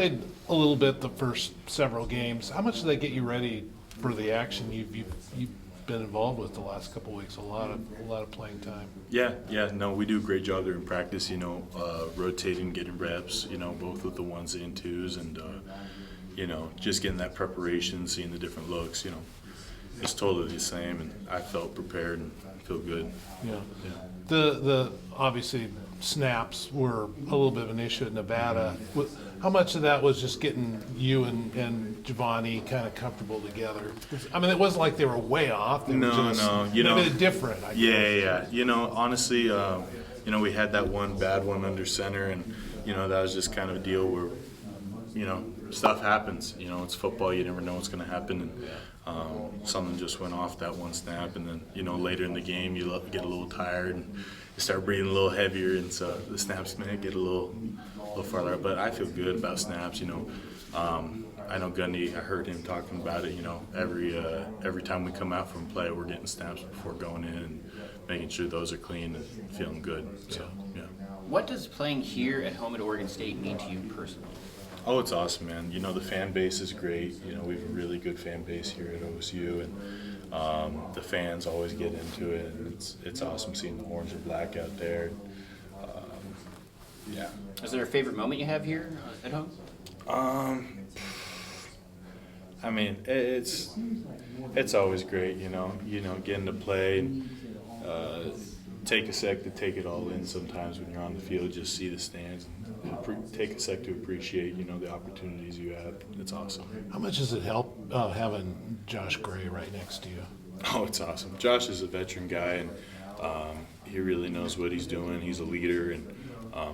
played a little bit the first several games. How much did that get you ready for the action you've been involved with the last couple of weeks? A lot of playing time. Yeah, no, we do a great job there in practice, rotating, getting reps, both with the ones and twos, and, just getting that preparation, seeing the different looks, it's totally the same, and I felt prepared and feel good. Yeah. The obviously snaps were a little bit of an issue at Nevada. How much of that was just getting you and Giovanni kind of comfortable together? I mean, it wasn't like they were way off. They were just No, a bit different. I guess. Yeah. Honestly, we had that one bad one under center, and that was just kind of a deal where, stuff happens. It's football. You never know what's going to happen, and something just went off that one snap, and then later in the game you get a little tired and you start breathing a little heavier, and so the snaps may get a little farther. But I feel good about snaps. I know Gundy. I heard him talking about it. Every time we come out from play, we're getting snaps before going in and making sure those are clean and feeling good. So yeah. What does playing here at home at Oregon State mean to you personally? Oh, it's awesome, man. The fan base is great. We have a really good fan base here at OSU, and the fans always get into it, and it's awesome seeing the orange and black out there. Yeah. Is there a favorite moment you have here at home? I mean, it's always great, getting to play and take a sec to take it all in sometimes when you're on the field, just see the stands and take a sec to appreciate, the opportunities you have. It's awesome. How much does it help having Josh Gray right next to you? Oh, it's awesome. Josh is a veteran guy, and he really knows what he's doing. He's a leader, and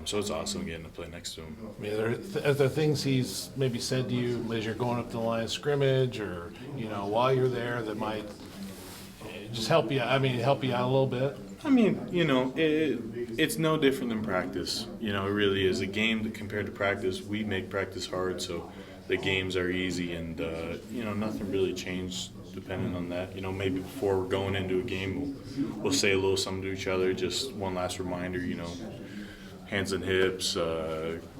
so it's awesome getting to play next to him. I mean, are there things he's maybe said to you as you're going up to the line of scrimmage, or while you're there, that might just help you? I mean, help you out a little bit. I mean, it's no different than practice. It really is. A game that compared to practice, we make practice hard, so the games are easy, and nothing really changed depending on that. Maybe before we're going into a game, we'll say a little something to each other, just one last reminder. Hands and hips,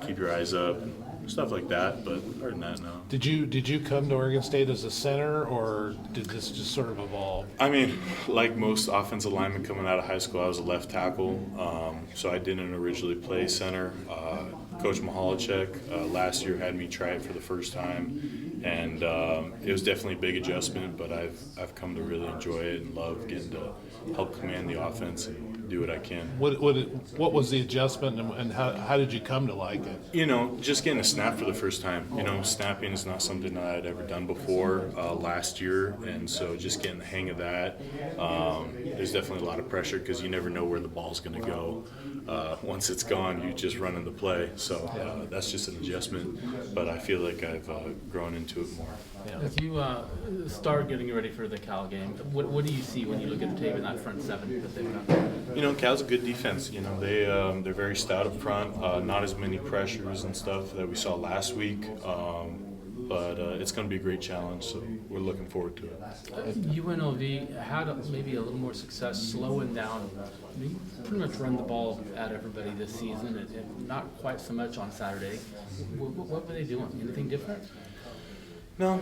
keep your eyes up, stuff like that. But other than that, no. Did you come to Oregon State as a center, or did this just sort of evolve? I mean, like most offensive linemen coming out of high school, I was a left tackle, so I didn't originally play center. Coach Mihalacek last year had me try it for the first time, and it was definitely a big adjustment, but I've come to really enjoy it and love getting to help command the offense and do what I can. What was the adjustment, and how did you come to like it? Just getting a snap for the first time. Snapping is not something that I'd ever done before last year, and so just getting the hang of that. There's definitely a lot of pressure because you never know where the ball's going to go. Once it's gone, you just run into play. So that's just an adjustment, but I feel like I've grown into it more. Yeah. As you start getting ready for the Cal game, what do you see when you look at the tape in that front seven that they've got? Cal's a good defense. They're very stout up front. Not as many pressures and stuff that we saw last week. But it's going to be a great challenge, so we're looking forward to it. UNLV had maybe a little more success slowing down. You pretty much run the ball at everybody this season, and not quite so much on Saturday. What were they doing? Anything different? No,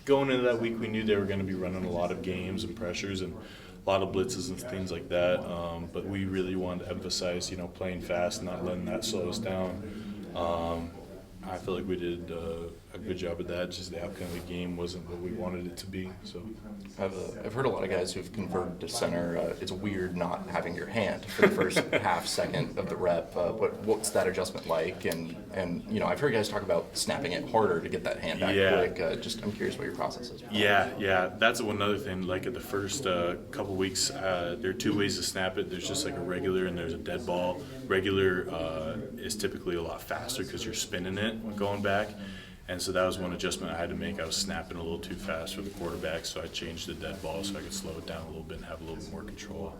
going into that week, we knew they were going to be running a lot of games and pressures and a lot of blitzes and things like that. But we really wanted to emphasize, playing fast, not letting that slow us down. I feel like we did a good job of that. Just the outcome of the game wasn't what we wanted it to be. So I've heard a lot of guys who've converted to center. It's weird not having your hand for the first half second of the rep. What's that adjustment like? And I've heard guys talk about snapping it harder to get that hand back quick. I'm curious what your process is. Yeah. That's one other thing. Like at the first couple weeks, there are two ways to snap it. There's just like a regular and there's a dead ball. Regular is typically a lot faster because you're spinning it going back. And so that was one adjustment I had to make. I was snapping a little too fast for the quarterback, so I changed the dead ball so I could slow it down a little bit and have a little bit more control.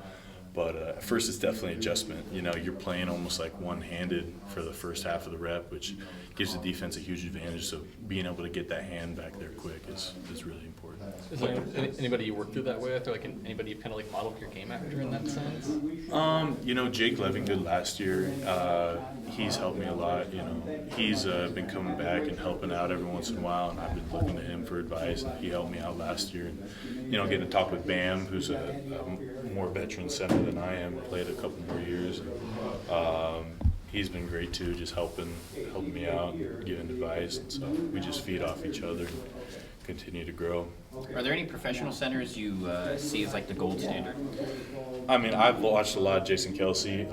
But at first it's definitely an adjustment. You're playing almost like one-handed for the first half of the rep, which gives the defense a huge advantage. So being able to get that hand back there quick is really important. Is there anybody you work through that way? I feel like anybody you kind of like modeled your game after in that sense? You know, Jake Levingood last year, he's helped me a lot. You know, he's been coming back and helping out every once in a while, and I've been looking to him for advice. And he helped me out last year. And, you know, getting to talk with Bam, who's a more veteran center than I am, played a couple more years. And, he's been great too, just helping me out, and giving advice, and so we just feed off each other and continue to grow. Are there any professional centers you see as like the gold standard? I mean, I've watched a lot of Jason Kelsey.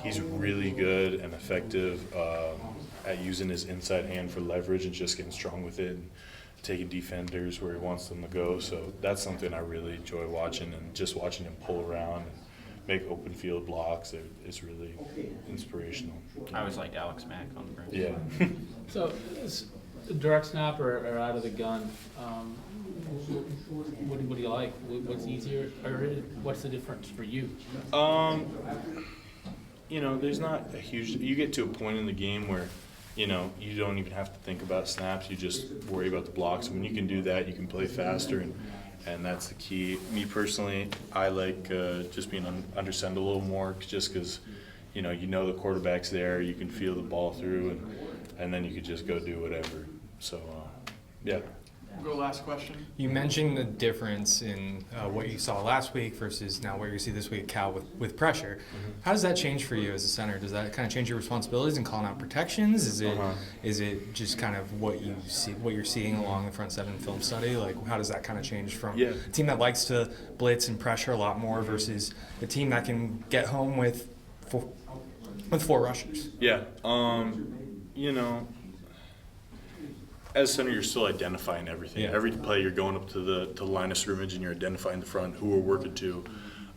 He's really good and effective at using his inside hand for leverage and just getting strong with it and taking defenders where he wants them to go. So that's something I really enjoy watching, and just watching him pull around and make open field blocks. It's really inspirational. I always liked Alex Mack on the brim. Yeah. So, direct snap or out of the gun, what do you like? What's easier, or what's the difference for you? You know, there's not a huge. You get to a point in the game where, you know, you don't even have to think about snaps. You just worry about the blocks. When you can do that, you can play faster, and that's the key. Me personally, I like just being under center a little more, just because, you know the quarterback's there. You can feel the ball through, and then you could just go do whatever. So, yeah. We'll go last question. You mentioned the difference in what you saw last week versus now what you see this week, Cal, with pressure. How does that change for you as a center? Does that kind of change your responsibilities in calling out protections? Is it just kind of what you're seeing along the front seven film study? Like, how does that kind of change from a team that likes to blitz and pressure a lot more versus a team that can get home with four rushers? Yeah. You know, as center, you're still identifying everything. Yeah. Every play, you're going up to the line of scrimmage and you're identifying the front, who we're working to.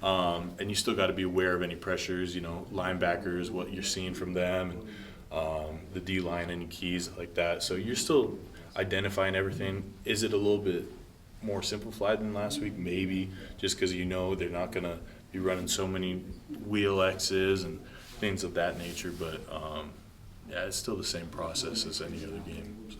And you still got to be aware of any pressures, you know, linebackers, what you're seeing from them, and the D-line, any keys like that. So you're still identifying everything. Is it a little bit more simplified than last week? Maybe, just because you know they're not going to be running so many wheel X's and things of that nature. But, yeah, it's still the same process as any other game. So.